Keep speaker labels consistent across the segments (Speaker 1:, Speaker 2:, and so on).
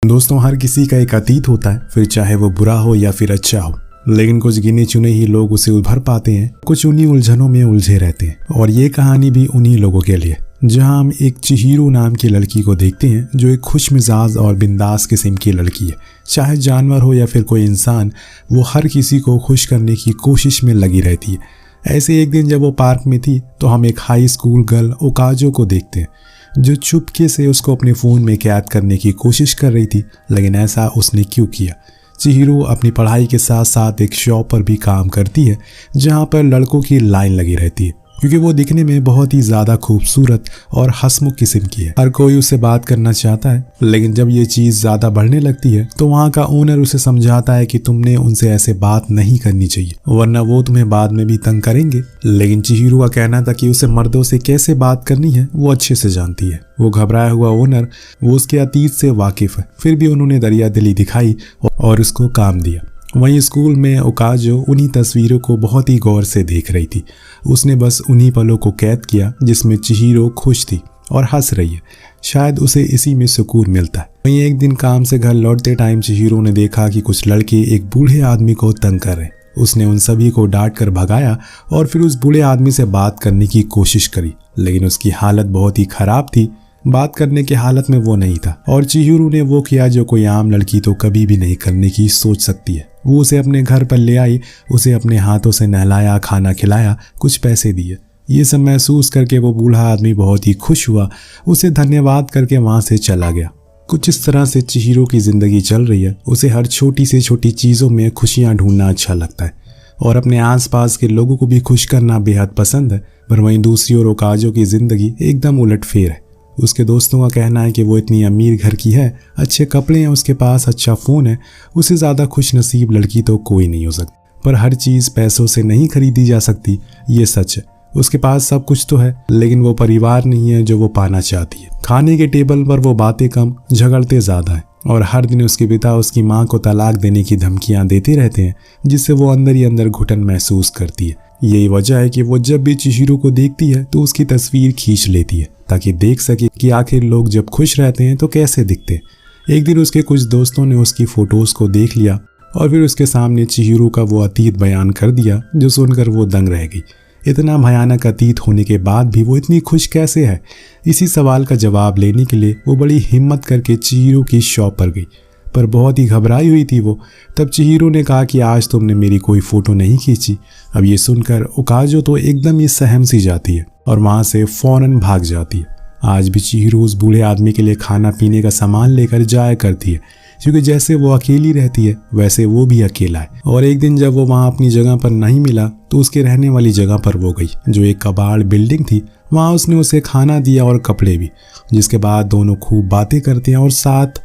Speaker 1: दोस्तों, हर किसी का एक अतीत होता है, फिर चाहे वो बुरा हो या फिर अच्छा हो, लेकिन कुछ गिने चुने ही लोग उसे उभर पाते हैं। कुछ उन्हीं उलझनों में उलझे रहते हैं। और ये कहानी भी उन्हीं लोगों के लिए, जहां हम एक चिहिरो नाम की लड़की को देखते हैं, जो एक खुश मिजाज और बिंदास किस्म की लड़की है। चाहे जानवर हो या फिर कोई इंसान, वो हर किसी को खुश करने की कोशिश में लगी रहती है। ऐसे एक दिन जब वो पार्क में थी तो हम एक हाई स्कूल गर्ल ओकाजो को देखते हैं, जो चुपके से उसको अपने फ़ोन में कैद करने की कोशिश कर रही थी। लेकिन ऐसा उसने क्यों किया? चिहिरो अपनी पढ़ाई के साथ साथ एक शॉप पर भी काम करती है, जहां पर लड़कों की लाइन लगी रहती है, क्योंकि वो दिखने में बहुत ही ज़्यादा खूबसूरत और हंसमुख किस्म की है। हर कोई उससे बात करना चाहता है। लेकिन जब ये चीज़ ज़्यादा बढ़ने लगती है तो वहाँ का ओनर उसे समझाता है कि तुमने उनसे ऐसे बात नहीं करनी चाहिए, वरना वो तुम्हें बाद में भी तंग करेंगे। लेकिन चिहिरो का कहना था कि उसे मर्दों से कैसे बात करनी है वो अच्छे से जानती है। वो घबराया हुआ ओनर, वो उसके अतीत से वाकिफ है, फिर भी उन्होंने दरिया दिली दिखाई और उसको काम दिया। वहीं स्कूल में ओकाजो उन्हीं तस्वीरों को बहुत ही गौर से देख रही थी। उसने बस उन्हीं पलों को कैद किया जिसमें चिहिरो खुश थी और हंस रही है। शायद उसे इसी में सुकून मिलता है। वहीं एक दिन काम से घर लौटते टाइम चिहिरो ने देखा कि कुछ लड़के एक बूढ़े आदमी को तंग कर रहे हैं। उसने उन सभी को डांट कर भगाया और फिर उस बूढ़े आदमी से बात करने की कोशिश करी, लेकिन उसकी हालत बहुत ही खराब थी। बात करने की हालत में वो नहीं था और चिहिरो ने वो किया जो कोई आम लड़की तो कभी भी नहीं करने की सोच सकती है। वो उसे अपने घर पर ले आई, उसे अपने हाथों से नहलाया, खाना खिलाया, कुछ पैसे दिए। ये सब महसूस करके वो बूढ़ा आदमी बहुत ही खुश हुआ, उसे धन्यवाद करके वहाँ से चला गया। कुछ इस तरह से चिहिरो की ज़िंदगी चल रही है। उसे हर छोटी से छोटी चीज़ों में खुशियाँ ढूंढना अच्छा लगता है और अपने आसपास के लोगों को भी खुश करना बेहद पसंद है। पर वहीं दूसरी ओर ओकाजो की ज़िंदगी एकदम उलटफेर है। उसके दोस्तों का कहना है कि वो इतनी अमीर घर की है, अच्छे कपड़े हैं, उसके पास अच्छा फ़ोन है, उससे ज़्यादा खुश नसीब लड़की तो कोई नहीं हो सकती। पर हर चीज़ पैसों से नहीं खरीदी जा सकती, ये सच है। उसके पास सब कुछ तो है, लेकिन वो परिवार नहीं है जो वो पाना चाहती है। खाने के टेबल पर वो बातें कम, झगड़ते ज़्यादा हैं और हर दिन उसके पिता उसकी माँ को तलाक देने की धमकियाँ देते रहते हैं, जिससे वो अंदर ही अंदर घुटन महसूस करती है। यही वजह है कि वो जब भी चिहिरो को देखती है तो उसकी तस्वीर खींच लेती है, ताकि देख सके कि आखिर लोग जब खुश रहते हैं तो कैसे दिखते हैं। एक दिन उसके कुछ दोस्तों ने उसकी फ़ोटोज़ को देख लिया और फिर उसके सामने चिहिरो का वो अतीत बयान कर दिया, जो सुनकर वो दंग रह गई। इतना भयानक अतीत होने के बाद भी वो इतनी खुश कैसे है? इसी सवाल का जवाब लेने के लिए वो बड़ी हिम्मत करके चिहिरो की शॉप पर गई, पर बहुत ही घबराई हुई थी वो। तब चिहिरो ने कहा कि आज तुमने मेरी कोई फ़ोटो नहीं खींची। अब ये सुनकर ओकाजो तो एकदम ही सहम सी जाती है और वहाँ से फ़ौरन भाग जाती है। आज भी चिहिरो उस बूढ़े आदमी के लिए खाना पीने का सामान लेकर जाया करती है, क्योंकि जैसे वो अकेली रहती है वैसे वो भी अकेला है। और एक दिन जब वो वहाँ अपनी जगह पर नहीं मिला तो उसके रहने वाली जगह पर वो गई, जो एक कबाड़ बिल्डिंग थी। वहाँ उसने उसे खाना दिया और कपड़े भी, जिसके बाद दोनों खूब बातें करते हैं और साथ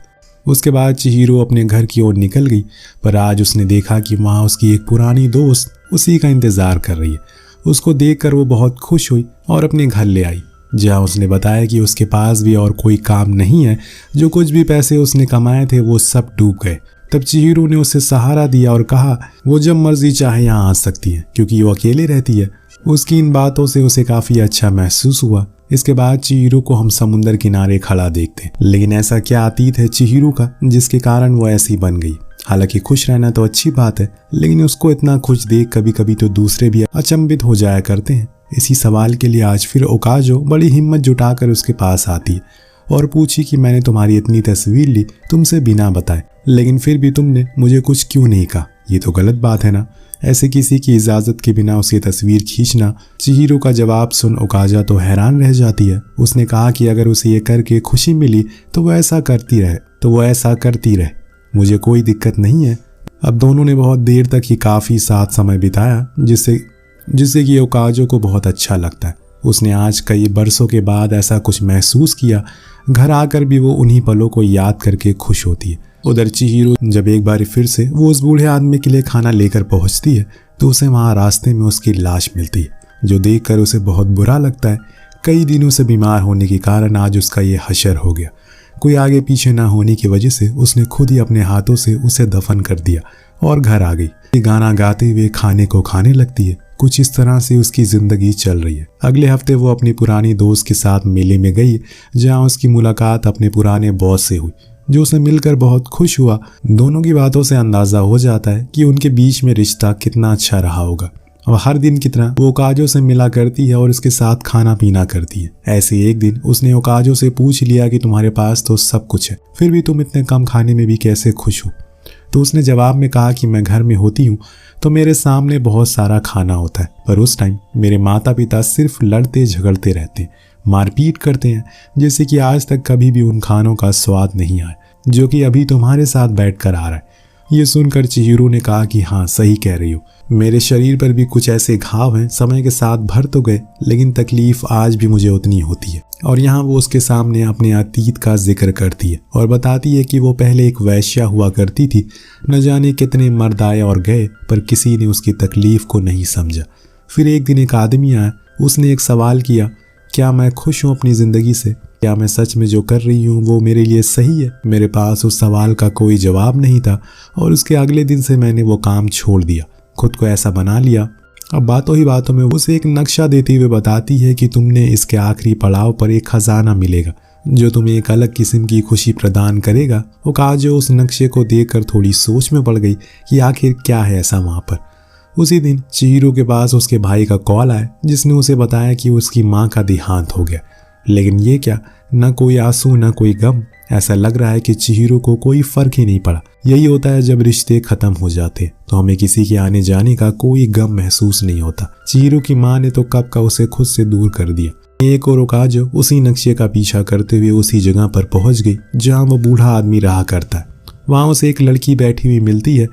Speaker 1: उसके बाद चिहिरो अपने घर की ओर निकल गई। पर आज उसने देखा कि वहाँ उसकी एक पुरानी दोस्त उसी का इंतज़ार कर रही है। उसको देखकर वो बहुत खुश हुई और अपने घर ले आई, जहाँ उसने बताया कि उसके पास भी और कोई काम नहीं है, जो कुछ भी पैसे उसने कमाए थे वो सब डूब गए। तब चिहिरो ने उसे सहारा दिया और कहा वो जब मर्जी चाहे यहाँ आ सकती है, क्योंकि वो अकेले रहती है। उसकी इन बातों से उसे काफ़ी अच्छा महसूस हुआ। इसके बाद चिहिरो को हम समुंदर किनारे खड़ा देखते हैं। लेकिन ऐसा क्या अतीत है चिहिरो का जिसके कारण वो ऐसी बन गई? हालांकि खुश रहना तो अच्छी बात है, लेकिन उसको इतना खुश देख कभी कभी तो दूसरे भी अचंभित हो जाया करते हैं। इसी सवाल के लिए आज फिर ओकाजो बड़ी हिम्मत जुटाकर उसके पास आती है और पूछी कि मैंने तुम्हारी इतनी तस्वीर ली तुमसे बिना बताए, लेकिन फिर भी तुमने मुझे कुछ क्यों नहीं कहा? ये तो गलत बात है ना, ऐसे किसी की इजाज़त के बिना उसकी तस्वीर खींचना। चिहिरो का जवाब सुन ओकाजो तो हैरान रह जाती है। उसने कहा कि अगर उसे ये करके खुशी मिली तो वो ऐसा करती रहे, मुझे कोई दिक्कत नहीं है। अब दोनों ने बहुत देर तक ही काफ़ी साथ समय बिताया, जिससे कि ओकाजो को बहुत अच्छा लगता है। उसने आज कई बरसों के बाद ऐसा कुछ महसूस किया। घर आकर भी वो उन्हीं पलों को याद करके खुश होती है। उधर चिहिरो जब एक बार फिर से वो उस बूढ़े आदमी के लिए खाना लेकर पहुंचती है तो उसे वहाँ रास्ते में उसकी लाश मिलती है, जो देखकर उसे बहुत बुरा लगता है। कई दिनों से बीमार होने के कारण आज उसका ये हशर हो गया। कोई आगे पीछे ना होने की वजह से उसने खुद ही अपने हाथों से उसे दफन कर दिया और घर आ गई। गाना गाते हुए खाने को खाने लगती है। कुछ इस तरह से उसकी ज़िंदगी चल रही है। अगले हफ्ते वो अपनी पुरानी दोस्त के साथ मेले में गई, जहां उसकी मुलाकात अपने पुराने बॉस से हुई। जो उसे मिलकर बहुत खुश हुआ। दोनों की बातों से अंदाजा हो जाता है कि उनके बीच में रिश्ता कितना अच्छा रहा होगा। और हर दिन की तरह वो ओकाजो से मिला करती है और उसके साथ खाना पीना करती है। ऐसे एक दिन उसने ओकाजो से पूछ लिया कि तुम्हारे पास तो सब कुछ है, फिर भी तुम इतने कम खाने में भी कैसे खुश हो? तो उसने जवाब में कहा कि मैं घर में होती हूँ तो मेरे सामने बहुत सारा खाना होता है, पर उस टाइम मेरे माता पिता सिर्फ लड़ते झगड़ते रहते हैं, मारपीट करते हैं, जैसे कि आज तक कभी भी उन खानों का स्वाद नहीं आया जो कि अभी तुम्हारे साथ बैठकर आ रहा है। ये सुनकर चिहिरो ने कहा कि हाँ, सही कह रही हो, मेरे शरीर पर भी कुछ ऐसे घाव हैं, समय के साथ भर तो गए लेकिन तकलीफ आज भी मुझे उतनी होती है। और यहाँ वो उसके सामने अपने अतीत का जिक्र करती है और बताती है कि वो पहले एक वैश्या हुआ करती थी। न जाने कितने मर्द आए और गए पर किसी ने उसकी तकलीफ को नहीं समझा। फिर एक दिन एक आदमी आया, उसने एक सवाल किया, क्या मैं खुश हूँ अपनी ज़िंदगी से? क्या मैं सच में जो कर रही हूँ वो मेरे लिए सही है? मेरे पास उस सवाल का कोई जवाब नहीं था और उसके अगले दिन से मैंने वो काम छोड़ दिया, खुद को ऐसा बना लिया। अब बातों ही बातों में उसे एक नक्शा देते हुए बताती है कि तुमने इसके आखिरी पड़ाव पर एक खजाना मिलेगा जो तुम्हें एक अलग किस्म की खुशी प्रदान करेगा। ओकाजो उस नक्शे को देखकर थोड़ी सोच में पड़ गई कि आखिर क्या है ऐसा वहाँ पर। उसी दिन चिहिरो के पास उसके भाई का कॉल आया जिसने उसे बताया कि उसकी माँ का देहांत हो गया। लेकिन ये क्या, न कोई आंसू न कोई गम। ऐसा लग रहा है कि चिहिरो को कोई फर्क ही नहीं पड़ा। यही होता है जब रिश्ते खत्म हो जाते तो हमें किसी के आने जाने का कोई गम महसूस नहीं होता। चिहिरो की माँ ने तो कब का उसे खुद से दूर कर दिया। एक और ओकाजो उसी नक्शे का पीछा करते हुए उसी जगह पर पहुंच गई जहां वो बूढ़ा आदमी रहा करता है। वहां उसे एक लड़की बैठी हुई मिलती है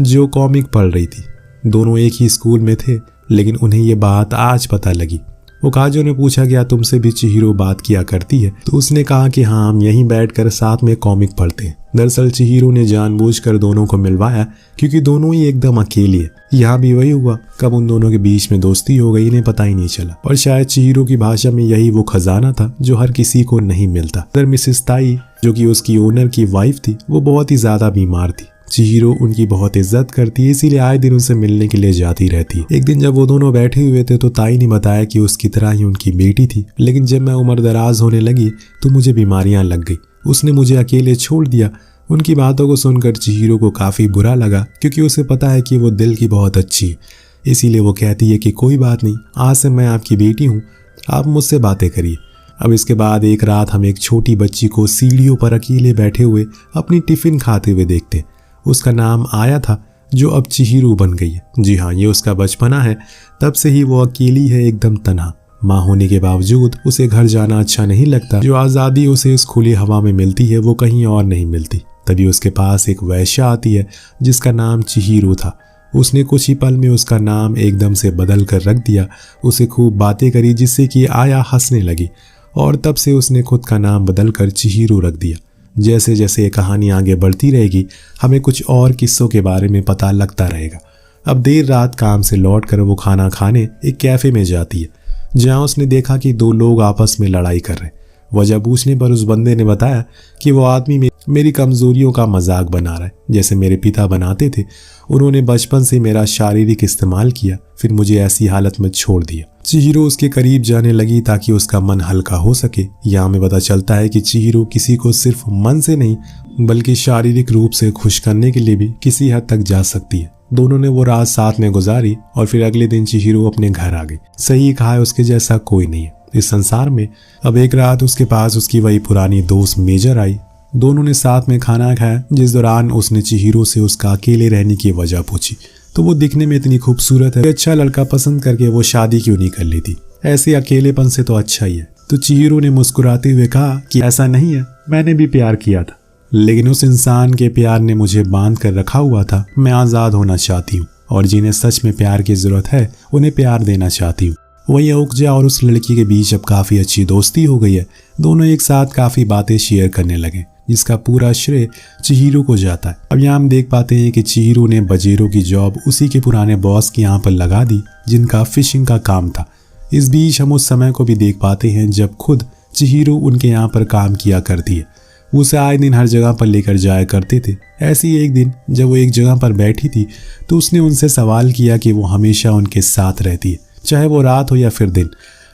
Speaker 1: जो कॉमिक पढ़ रही थी। दोनों एक ही स्कूल में थे लेकिन उन्हें ये बात आज पता लगी। ओकाजो ने पूछा, क्या तुमसे भी चिहिरो बात किया करती है? तो उसने कहा कि हाँ, हम यहीं बैठकर साथ में कॉमिक पढ़ते हैं। दरअसल चिहिरो ने जानबूझकर दोनों को मिलवाया क्योंकि दोनों ही एकदम अकेली है। यहाँ भी वही हुआ, कब उन दोनों के बीच में दोस्ती हो गई इन्हें पता ही नहीं चला। और शायद चिहिरो की भाषा में यही वो खजाना था जो हर किसी को नहीं मिलता। तर मिसेस ताई जो कि उसकी ओनर की वाइफ थी वो बहुत ही ज्यादा बीमार थी। चिहिरो उनकी बहुत इज्जत करती है, इसीलिए आए दिन उनसे मिलने के लिए जाती रहती है। एक दिन जब वो दोनों बैठे हुए थे तो ताई ने बताया कि उसकी तरह ही उनकी बेटी थी, लेकिन जब मैं उम्र दराज होने लगी तो मुझे बीमारियां लग गई, उसने मुझे अकेले छोड़ दिया। उनकी बातों को सुनकर चिहिरो को काफ़ी बुरा लगा क्योंकि उसे पता है कि वो दिल की बहुत अच्छी है। इसीलिए वो कहती है कि कोई बात नहीं, आज से मैं आपकी बेटी हूँ, आप मुझसे बातें करिए। अब इसके बाद एक रात हम एक छोटी बच्ची को सीढ़ियों पर अकेले बैठे हुए अपनी टिफ़िन खाते हुए देखते। उसका नाम आया था जो अब चिहिरो बन गई है। जी हाँ, ये उसका बचपना है। तब से ही वो अकेली है, एकदम तन्हा। माँ होने के बावजूद उसे घर जाना अच्छा नहीं लगता। जो आज़ादी उसे इस खुली हवा में मिलती है वो कहीं और नहीं मिलती। तभी उसके पास एक वैश्या आती है जिसका नाम चिहिरो था। उसने कुछ ही पल में उसका नाम एकदम से बदल कर रख दिया। उसे खूब बातें करी जिससे कि आया हंसने लगी और तब से उसने खुद का नाम बदल कर चिहिरो रख दिया। जैसे जैसे ये कहानी आगे बढ़ती रहेगी हमें कुछ और किस्सों के बारे में पता लगता रहेगा। अब देर रात काम से लौटकर वो खाना खाने एक कैफ़े में जाती है जहां उसने देखा कि दो लोग आपस में लड़ाई कर रहे। वजह पूछने पर उस बंदे ने बताया कि वो आदमी मेरी कमज़ोरियों का मजाक बना रहा है, जैसे मेरे पिता बनाते थे। उन्होंने बचपन से मेरा शारीरिक इस्तेमाल किया, फिर मुझे ऐसी हालत में छोड़ दिया। चिहिरो उसके करीब जाने लगी ताकि उसका मन हल्का हो सके। यहाँ हमें पता चलता है कि चिहिरो किसी को सिर्फ मन से नहीं बल्कि शारीरिक रूप से खुश करने के लिए भी किसी हद तक जा सकती है। दोनों ने वो रात साथ में गुजारी और फिर अगले दिन चिहिरो अपने घर आ गई। सही कहा है, उसके जैसा कोई नहीं है इस संसार में। अब एक रात उसके पास उसकी वही पुरानी दोस्त मेजर आई। दोनों ने साथ में खाना खाया, जिस दौरान उसने चिहिरो से उसका अकेले रहने की वजह पूछी। तो वो दिखने में इतनी खूबसूरत है, अच्छा लड़का पसंद करके वो शादी क्यों नहीं कर लेती? ऐसे अकेलेपन से तो अच्छा ही है। तो चिहिरो ने मुस्कुराते हुए कहा कि ऐसा नहीं है, मैंने भी प्यार किया था, लेकिन उस इंसान के प्यार ने मुझे बांध कर रखा हुआ था। मैं आज़ाद होना चाहती हूँ और जिन्हें सच में प्यार की ज़रूरत है उन्हें प्यार देना चाहती हूँ। वही ओकजा और उस लड़की के बीच अब काफ़ी अच्छी दोस्ती हो गई है। दोनों एक साथ काफ़ी बातें शेयर करने लगे, जिसका पूरा श्रेय चिहिरो को जाता है। अब यहाँ हम देख पाते हैं कि चिहिरो ने बजेरो की जॉब उसी के पुराने बॉस के यहाँ पर लगा दी जिनका फिशिंग का काम था। इस बीच हम उस समय को भी देख पाते हैं जब खुद चिहिरो उनके यहाँ पर काम किया करती है। उसे आए दिन हर जगह पर लेकर जाया करते थे। ऐसी एक दिन जब वो एक जगह पर बैठी थी तो उसने उनसे सवाल किया कि वो हमेशा उनके साथ रहती है, चाहे वो रात हो या फिर दिन।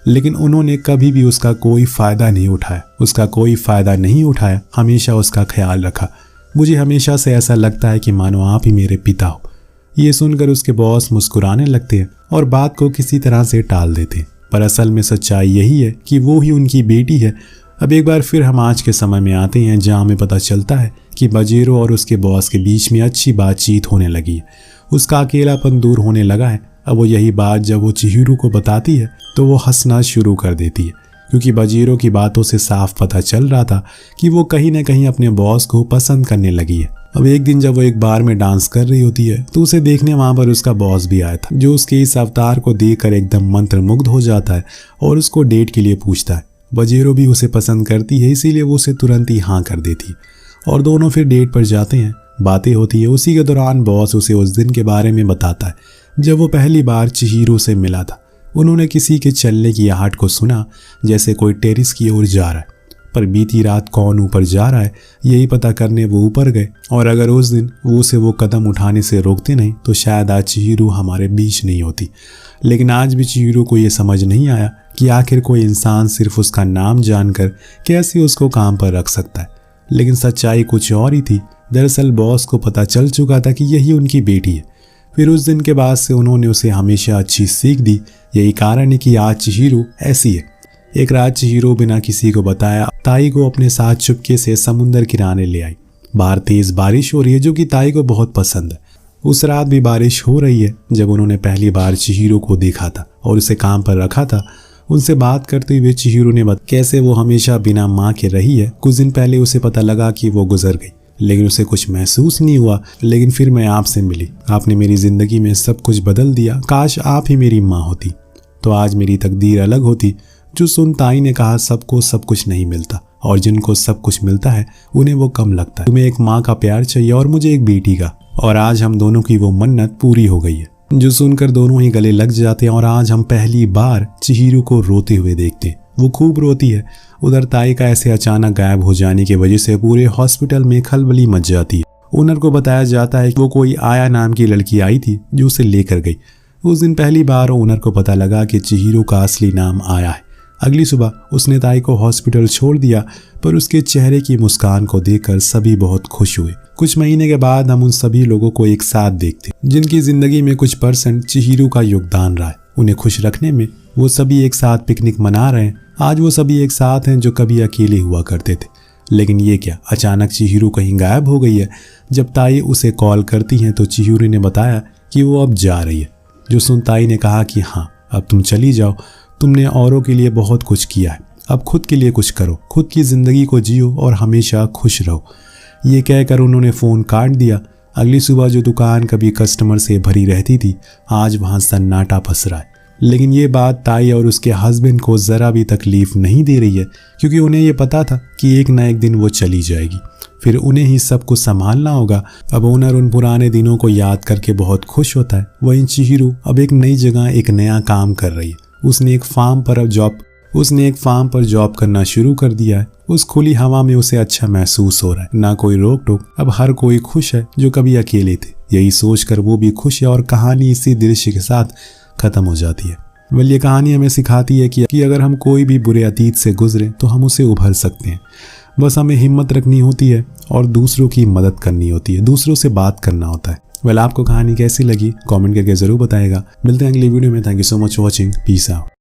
Speaker 1: लेकिन उन्होंने कभी भी उसका कोई फ़ायदा नहीं उठाया, हमेशा उसका ख्याल रखा। मुझे हमेशा से ऐसा लगता है कि मानो आप ही मेरे पिता हो। ये सुनकर उसके बॉस मुस्कुराने लगते हैं और बात को किसी तरह से टाल देते हैं, पर असल में सच्चाई यही है कि वो ही उनकी बेटी है। अब एक बार फिर हम आज के समय में आते हैं, जहाँ हमें पता चलता है कि बजेरो और उसके बॉस के बीच में अच्छी बातचीत होने लगी है। उसका अकेलापन दूर होने लगा है। अब वो यही बात जब वो चिहिरो को बताती है तो वो हंसना शुरू कर देती है, क्योंकि बजेरो की बातों से साफ पता चल रहा था कि वो कहीं न कहीं अपने बॉस को पसंद करने लगी है। अब एक दिन जब वो एक बार में डांस कर रही होती है तो उसे देखने वहाँ पर उसका बॉस भी आया था, जो उसके इस अवतार को देखकर एकदम मंत्रमुग्ध हो जाता है और उसको डेट के लिए पूछता है। बजेरो भी उसे पसंद करती है, इसीलिए वो उसे तुरंत ही हाँ कर देती है और दोनों फिर डेट पर जाते हैं। बातें होती है। उसी के दौरान बॉस उसे उस दिन के बारे में बताता है जब वो पहली बार चिहिरो से मिला था। उन्होंने किसी के चलने की आहट को सुना, जैसे कोई टेरिस की ओर जा रहा है, पर बीती रात कौन ऊपर जा रहा है यही पता करने वो ऊपर गए। और अगर उस दिन वो कदम उठाने से रोकते नहीं तो शायद आज चिहिरो हमारे बीच नहीं होती। लेकिन आज भी चिहिरो को ये समझ नहीं आया कि आखिर कोई इंसान सिर्फ उसका नाम जानकर कैसे उसको काम पर रख सकता है। लेकिन सच्चाई कुछ और ही थी। दरअसल बॉस को पता चल चुका था कि यही उनकी बेटी है। फिर उस दिन के बाद से उन्होंने उसे हमेशा अच्छी सीख दी। यही कारण है कि आज चिहिरो ऐसी है। एक रात चिहिरो बिना किसी को बताया ताई को अपने साथ चुपके से समुंदर किनारे ले आई। बाहर तेज बारिश हो रही है, जो कि ताई को बहुत पसंद है। उस रात भी बारिश हो रही है जब उन्होंने पहली बार चिहिरो को देखा था और उसे काम पर रखा था। उनसे बात करते हुए चिहिरो ने कैसे वो हमेशा बिना माँ के रही है। कुछ दिन पहले उसे पता लगा कि वो गुजर गई, लेकिन उसे कुछ महसूस नहीं हुआ। लेकिन फिर मैं आपसे मिली, आपने मेरी जिंदगी में सब कुछ बदल दिया। काश आप ही मेरी माँ होती तो आज मेरी तकदीर अलग होती। जो सुन ताई ने कहा, सबको सब कुछ नहीं मिलता और जिनको सब कुछ मिलता है उन्हें वो कम लगता है। तुम्हें एक माँ का प्यार चाहिए और मुझे एक बेटी का, और आज हम दोनों की वो मन्नत पूरी हो गई है। जो सुनकर दोनों ही गले लग जाते हैं और आज हम पहली बार चिहिरो को रोते हुए देखते हैं। वो खूब रोती है। उधर ताई का ऐसे अचानक गायब हो जाने की वजह से पूरे हॉस्पिटल में खलबली मच जाती है। ओनर को बताया जाता है कि वो कोई आया नाम की लड़की आई थी जो उसे लेकर गई। उस दिन पहली बार ओनर को पता लगा कि चिहिरो का असली नाम आया है। अगली सुबह उसने ताई को हॉस्पिटल छोड़ दिया, पर उसके चेहरे की मुस्कान को देखकर सभी बहुत खुश हुए। कुछ महीने के बाद हम उन सभी लोगों को एक साथ देखते जिनकी जिंदगी में कुछ % चिहिरो का योगदान रहा है। उन्हें खुश रखने में वो सभी एक साथ पिकनिक मना रहे हैं। आज वो सभी एक साथ हैं जो कभी अकेले हुआ करते थे। लेकिन ये क्या, अचानक चिहिरो कहीं गायब हो गई है। जब ताई उसे कॉल करती हैं तो चिहिरो ने बताया कि वो अब जा रही है। जो सुन ताई ने कहा कि हाँ, अब तुम चली जाओ, तुमने औरों के लिए बहुत कुछ किया है, अब खुद के लिए कुछ करो, खुद की ज़िंदगी को जियो और हमेशा खुश रहो। ये कहकर उन्होंने फ़ोन काट दिया। अगली सुबह जो दुकान कभी कस्टमर से भरी रहती थी, आज वहाँ सन्नाटा फंस रहा है। लेकिन ये बात ताई और उसके हस्बैंड को ज़रा भी तकलीफ़ नहीं दे रही है, क्योंकि उन्हें ये पता था कि एक ना एक दिन वो चली जाएगी, फिर उन्हें ही सब कुछ संभालना होगा। अब ओनर उन पुराने दिनों को याद करके बहुत खुश होता है। वहीं चिहिरो अब एक नई जगह एक नया काम कर रही है। उसने एक फार्म पर जॉब करना शुरू कर दिया है। उस खुली हवा में उसे अच्छा महसूस हो रहा है, ना कोई रोक टोक। अब हर कोई खुश है जो कभी अकेले थे। यही सोचकर वो भी खुश है और कहानी इसी दृश्य के साथ खत्म हो जाती है। ये कहानी हमें सिखाती है कि अगर हम कोई भी बुरे अतीत से गुजरे तो हम उसे उभर सकते हैं। बस हमें हिम्मत रखनी होती है और दूसरों की मदद करनी होती है, दूसरों से बात करना होता है। आपको कहानी कैसी लगी कमेंट करके जरूर बताएगा। मिलते हैं अगली वीडियो में। Thank you so much for watching. Peace out.